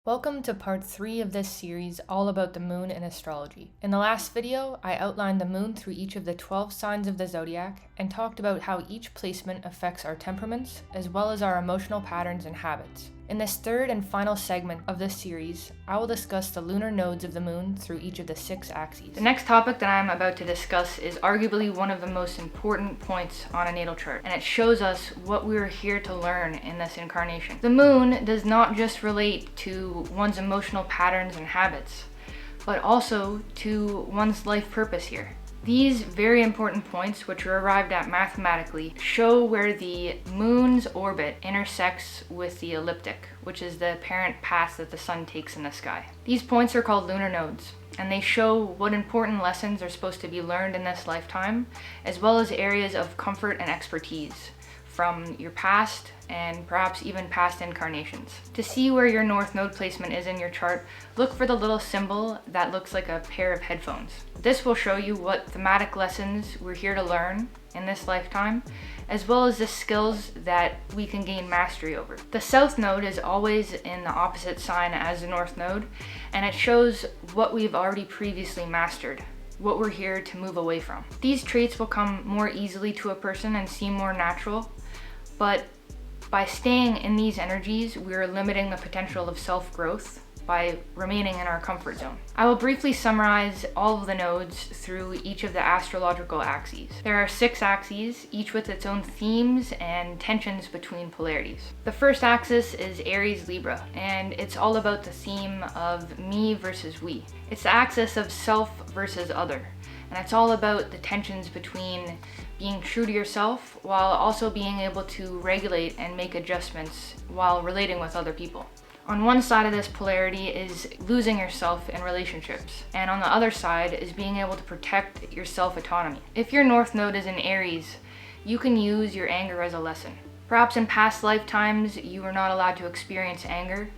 Welcome to part 3 of this series all about the moon and astrology. In the last video, I outlined the moon through each of the 12 signs of the zodiac and talked about how each placement affects our temperaments as well as our emotional patterns and habits. In this third and final segment of this series, I will discuss the lunar nodes of the moon through each of the 6 axes. The next topic that I'm about to discuss is arguably one of the most important points on a natal chart, and it shows us what we're here to learn in this incarnation. The moon does not just relate to one's emotional patterns and habits, but also to one's life purpose here. These very important points, which are arrived at mathematically, show where the moon's orbit intersects with the ecliptic, which is the apparent path that the sun takes in the sky. These points are called lunar nodes, and they show what important lessons are supposed to be learned in this lifetime, as well as areas of comfort and expertise from your past and perhaps even past incarnations. To see where your north node placement is in your chart, look for the little symbol that looks like a pair of headphones. This will show you what thematic lessons we're here to learn in this lifetime, as well as the skills that we can gain mastery over. The south node is always in the opposite sign as the north node, and it shows what we've already previously mastered, what we're here to move away from. These traits will come more easily to a person and seem more natural, but by staying in these energies, we're limiting the potential of self-growth by remaining in our comfort zone. I will briefly summarize all of the nodes through each of the astrological axes. There are 6 axes, each with its own themes and tensions between polarities. The first axis is Aries Libra, and it's all about the theme of me versus we. It's the axis of self versus other, and it's all about the tensions between being true to yourself while also being able to regulate and make adjustments while relating with other people. On one side of this polarity is losing yourself in relationships, and on the other side is being able to protect your self-autonomy. If your north node is in Aries, you can use your anger as a lesson. Perhaps in past lifetimes you were not allowed to experience anger,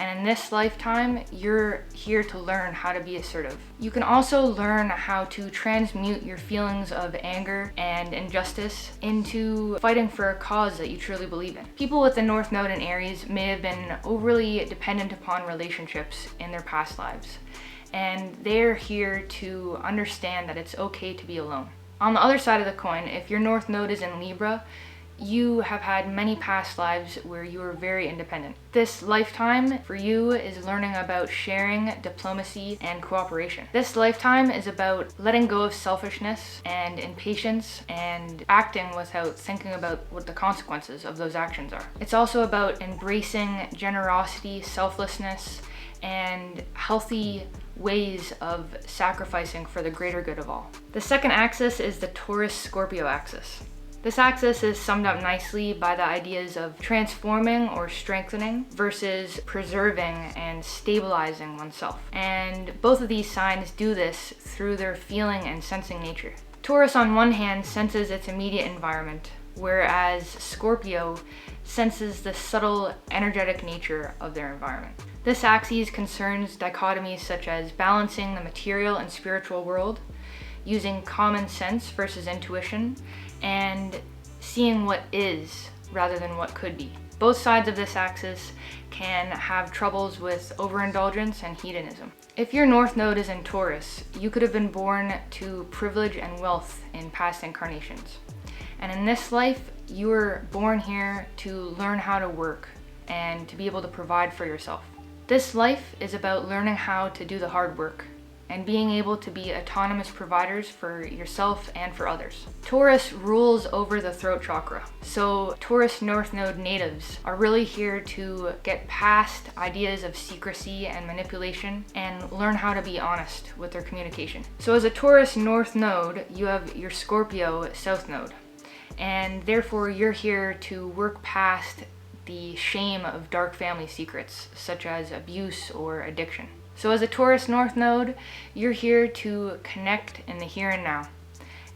and in this lifetime, you're here to learn how to be assertive. You can also learn how to transmute your feelings of anger and injustice into fighting for a cause that you truly believe in. People with the North Node in Aries may have been overly dependent upon relationships in their past lives, and they're here to understand that it's okay to be alone. On the other side of the coin, if your North Node is in Libra, you have had many past lives where you were very independent. This lifetime for you is learning about sharing, diplomacy, and cooperation. This lifetime is about letting go of selfishness and impatience and acting without thinking about what the consequences of those actions are. It's also about embracing generosity, selflessness, and healthy ways of sacrificing for the greater good of all. The second axis is the Taurus Scorpio axis. This axis is summed up nicely by the ideas of transforming or strengthening versus preserving and stabilizing oneself. And both of these signs do this through their feeling and sensing nature. Taurus on one hand senses its immediate environment, whereas Scorpio senses the subtle energetic nature of their environment. This axis concerns dichotomies such as balancing the material and spiritual world, using common sense versus intuition, and seeing what is rather than what could be. Both sides of this axis can have troubles with overindulgence and hedonism. If your North Node is in Taurus, you could have been born to privilege and wealth in past incarnations. And in this life, you were born here to learn how to work and to be able to provide for yourself. This life is about learning how to do the hard work and being able to be autonomous providers for yourself and for others. Taurus rules over the throat chakra, so Taurus North Node natives are really here to get past ideas of secrecy and manipulation and learn how to be honest with their communication. So as a Taurus North Node, you have your Scorpio South Node, and therefore you're here to work past the shame of dark family secrets, such as abuse or addiction. So as a Taurus North Node, you're here to connect in the here and now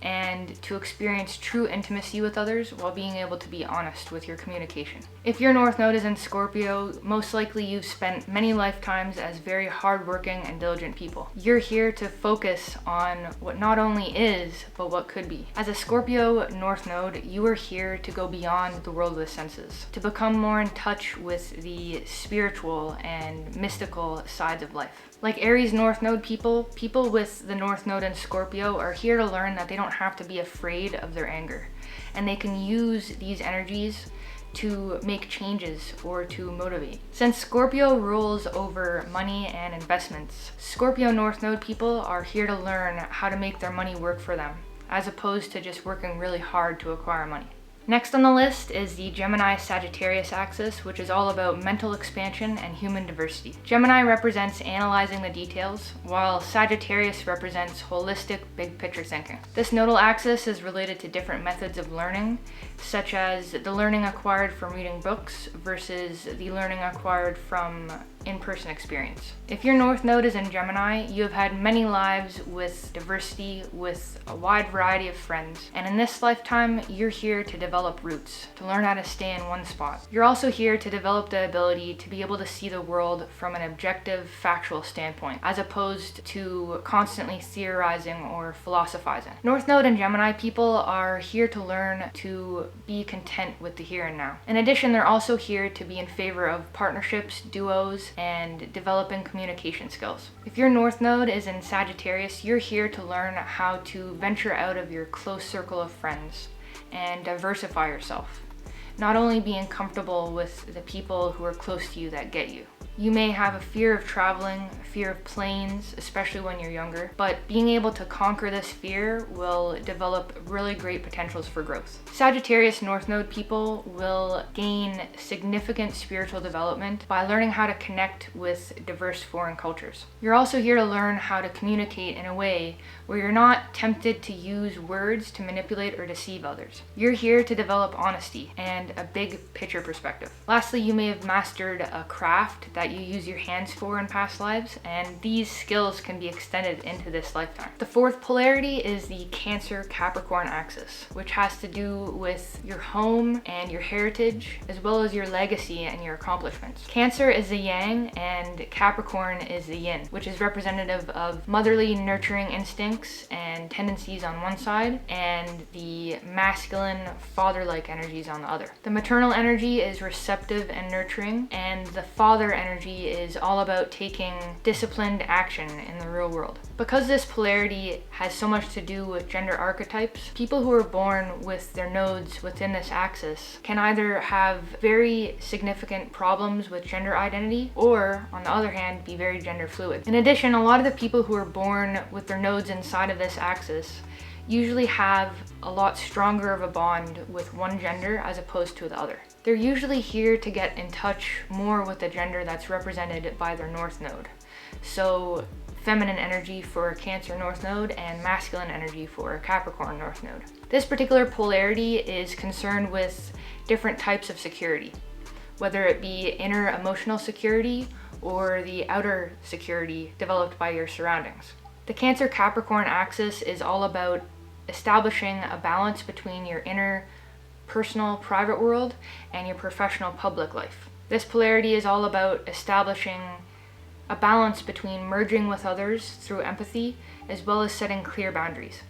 and to experience true intimacy with others while being able to be honest with your communication. If your North Node is in Scorpio, most likely you've spent many lifetimes as very hardworking and diligent people. You're here to focus on what not only is, but what could be. As a Scorpio North Node, you are here to go beyond the world of the senses, to become more in touch with the spiritual and mystical sides of life. Like Aries North Node people with the North Node in Scorpio are here to learn that they don't have to be afraid of their anger, and they can use these energies to make changes or to motivate. Since Scorpio rules over money and investments, Scorpio North Node people are here to learn how to make their money work for them, as opposed to just working really hard to acquire money. Next on the list is the Gemini Sagittarius axis, which is all about mental expansion and human diversity. Gemini represents analyzing the details, while Sagittarius represents holistic, big picture thinking. This nodal axis is related to different methods of learning, such as the learning acquired from reading books versus the learning acquired from in-person experience. If your North Node is in Gemini, you have had many lives with diversity, with a wide variety of friends, and in this lifetime, you're here to develop roots, to learn how to stay in one spot. You're also here to develop the ability to be able to see the world from an objective, factual standpoint, as opposed to constantly theorizing or philosophizing. North Node and Gemini people are here to learn to be content with the here and now. In addition, they're also here to be in favor of partnerships, duos, and developing communication skills. If your North Node is in Sagittarius, you're here to learn how to venture out of your close circle of friends and diversify yourself, not only being comfortable with the people who are close to you that get you. You may have a fear of traveling, a fear of planes, especially when you're younger, but being able to conquer this fear will develop really great potentials for growth. Sagittarius North Node people will gain significant spiritual development by learning how to connect with diverse foreign cultures. You're also here to learn how to communicate in a way where you're not tempted to use words to manipulate or deceive others. You're here to develop honesty and a big picture perspective. Lastly, you may have mastered a craft that you use your hands for in past lives, and these skills can be extended into this lifetime. The fourth polarity is the Cancer Capricorn axis, which has to do with your home and your heritage, as well as your legacy and your accomplishments. Cancer is the yang and Capricorn is the yin, which is representative of motherly nurturing instincts and tendencies on one side, and the masculine father-like energies on the other. The maternal energy is receptive and nurturing, and the father energy is all about taking disciplined action in the real world. Because this polarity has so much to do with gender archetypes, people who are born with their nodes within this axis can either have very significant problems with gender identity, or on the other hand, be very gender fluid. In addition, a lot of the people who are born with their nodes inside of this axis usually have a lot stronger of a bond with one gender as opposed to the other. They're usually here to get in touch more with the gender that's represented by their North Node. So feminine energy for a Cancer North Node and masculine energy for a Capricorn North Node. This particular polarity is concerned with different types of security, whether it be inner emotional security or the outer security developed by your surroundings. The Cancer Capricorn axis is all about establishing a balance between your inner personal private world and your professional public life. This polarity is all about establishing a balance between merging with others through empathy as well as setting clear boundaries.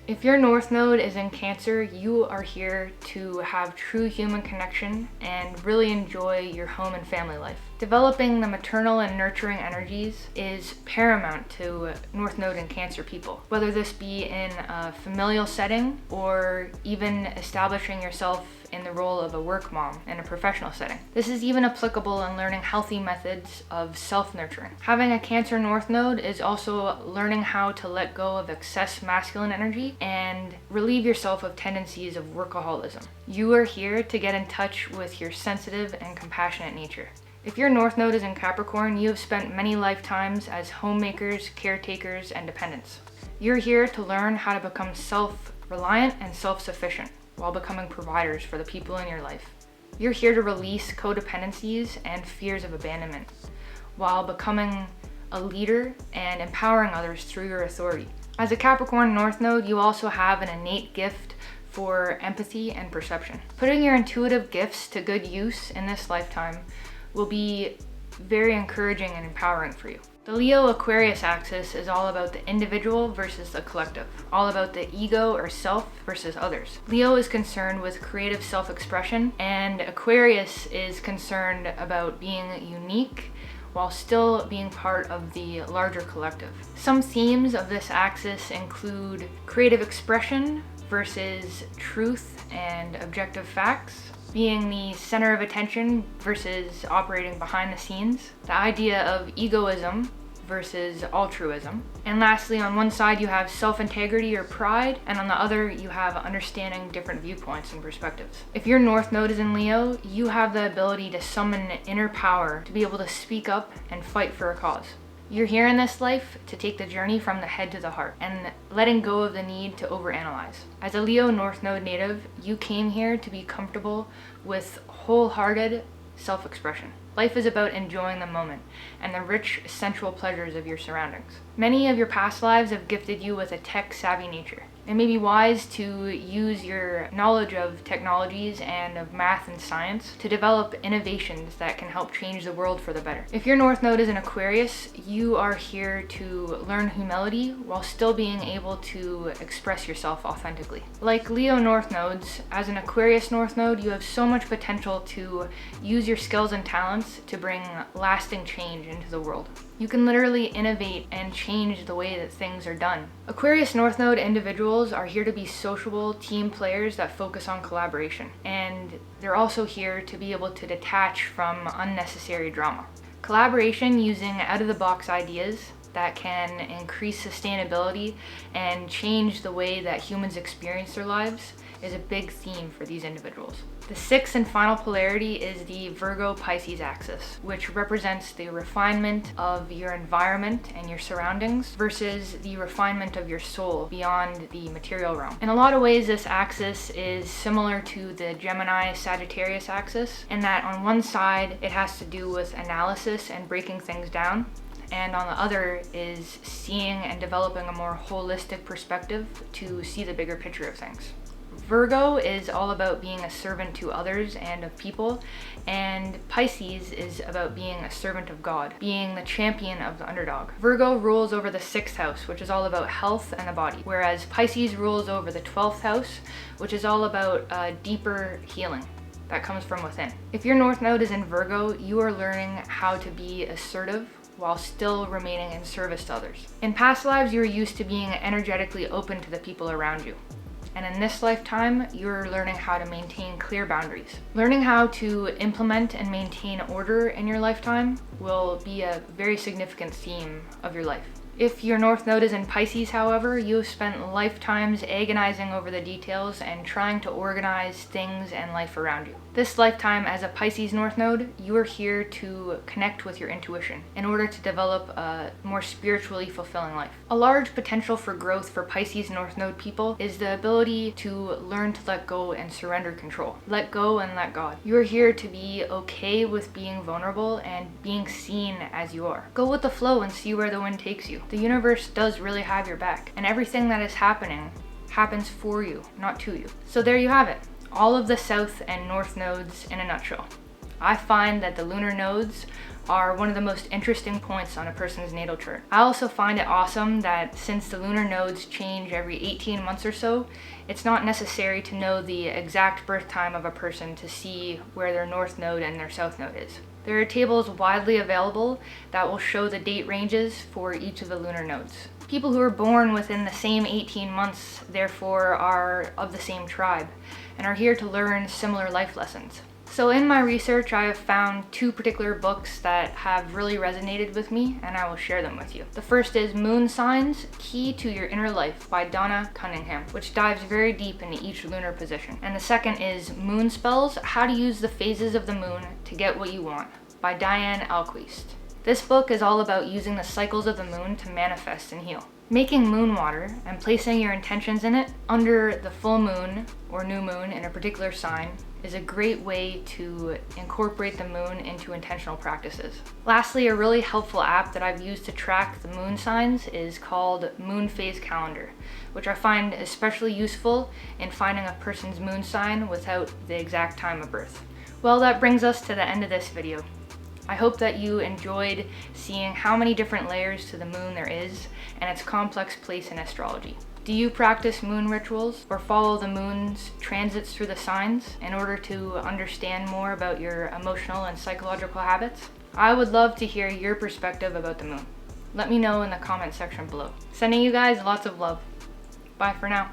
If your North Node is in Cancer, you are here to have true human connection and really enjoy your home and family life. Developing the maternal and nurturing energies is paramount to North Node and Cancer people, whether this be in a familial setting or even establishing yourself in the role of a work mom in a professional setting. This is even applicable in learning healthy methods of self-nurturing. Having a Cancer North Node is also learning how to let go of excess masculine energy and relieve yourself of tendencies of workaholism. You are here to get in touch with your sensitive and compassionate nature. If your North Node is in Capricorn, you have spent many lifetimes as homemakers, caretakers, and dependents. You're here to learn how to become self-reliant and self-sufficient while becoming providers for the people in your life. You're here to release codependencies and fears of abandonment while becoming a leader and empowering others through your authority. As a Capricorn North Node, you also have an innate gift for empathy and perception. Putting your intuitive gifts to good use in this lifetime will be very encouraging and empowering for you. The Leo-Aquarius axis is all about the individual versus the collective, all about the ego or self versus others. Leo is concerned with creative self-expression, and Aquarius is concerned about being unique while still being part of the larger collective. Some themes of this axis include creative expression versus truth and objective facts, being the center of attention versus operating behind the scenes, the idea of egoism versus altruism, and lastly, on one side you have self-integrity or pride, and on the other you have understanding different viewpoints and perspectives. If your North Node is in Leo, you have the ability to summon inner power to be able to speak up and fight for a cause. You're here in this life to take the journey from the head to the heart and letting go of the need to overanalyze. As a Leo North Node native, you came here to be comfortable with wholehearted self-expression. Life is about enjoying the moment and the rich sensual pleasures of your surroundings. Many of your past lives have gifted you with a tech-savvy nature. It may be wise to use your knowledge of technologies and of math and science to develop innovations that can help change the world for the better. If your North Node is in Aquarius, you are here to learn humility while still being able to express yourself authentically. Like Leo North Nodes, as an Aquarius North Node, you have so much potential to use your skills and talents to bring lasting change into the world. You can literally innovate and change the way that things are done. Aquarius North Node individuals are here to be sociable team players that focus on collaboration, and they're also here to be able to detach from unnecessary drama. Collaboration using out-of-the-box ideas that can increase sustainability and change the way that humans experience their lives is a big theme for these individuals. The sixth and final polarity is the Virgo Pisces axis, which represents the refinement of your environment and your surroundings versus the refinement of your soul beyond the material realm. In a lot of ways, this axis is similar to the Gemini Sagittarius axis, in that on one side it has to do with analysis and breaking things down, and on the other is seeing and developing a more holistic perspective to see the bigger picture of things. Virgo is all about being a servant to others and of people, and Pisces is about being a servant of God, being the champion of the underdog. Virgo rules over the 6th house, which is all about health and the body, whereas Pisces rules over the 12th house, which is all about deeper healing that comes from within. If your North Node is in Virgo, you are learning how to be assertive while still remaining in service to others. In past lives, you were used to being energetically open to the people around you. And in this lifetime, you're learning how to maintain clear boundaries. Learning how to implement and maintain order in your lifetime will be a very significant theme of your life. If your North Node is in Pisces, however, you have spent lifetimes agonizing over the details and trying to organize things and life around you. This lifetime as a Pisces North Node, you are here to connect with your intuition in order to develop a more spiritually fulfilling life. A large potential for growth for Pisces North Node people is the ability to learn to let go and surrender control. Let go and let God. You are here to be okay with being vulnerable and being seen as you are. Go with the flow and see where the wind takes you. The universe does really have your back, and everything that is happening happens for you, not to you. So there you have it. All of the South and North nodes in a nutshell. I find that the lunar nodes are one of the most interesting points on a person's natal chart. I also find it awesome that since the lunar nodes change every 18 months or so, it's not necessary to know the exact birth time of a person to see where their North Node and their South Node is. There are tables widely available that will show the date ranges for each of the lunar nodes. People who are born within the same 18 months, therefore, are of the same tribe and are here to learn similar life lessons. So in my research, I have found 2 particular books that have really resonated with me, and I will share them with you. The first is Moon Signs, Key to Your Inner Life by Donna Cunningham, which dives very deep into each lunar position. And the second is Moon Spells, How to Use the Phases of the Moon to Get What You Want by Diane Alquist. This book is all about using the cycles of the moon to manifest and heal. Making moon water and placing your intentions in it under the full moon or new moon in a particular sign is a great way to incorporate the moon into intentional practices. Lastly, a really helpful app that I've used to track the moon signs is called Moon Phase Calendar, which I find especially useful in finding a person's moon sign without the exact time of birth. Well, that brings us to the end of this video. I hope that you enjoyed seeing how many different layers to the moon there is and its complex place in astrology. Do you practice moon rituals or follow the moon's transits through the signs in order to understand more about your emotional and psychological habits? I would love to hear your perspective about the moon. Let me know in the comment section below. Sending you guys lots of love. Bye for now.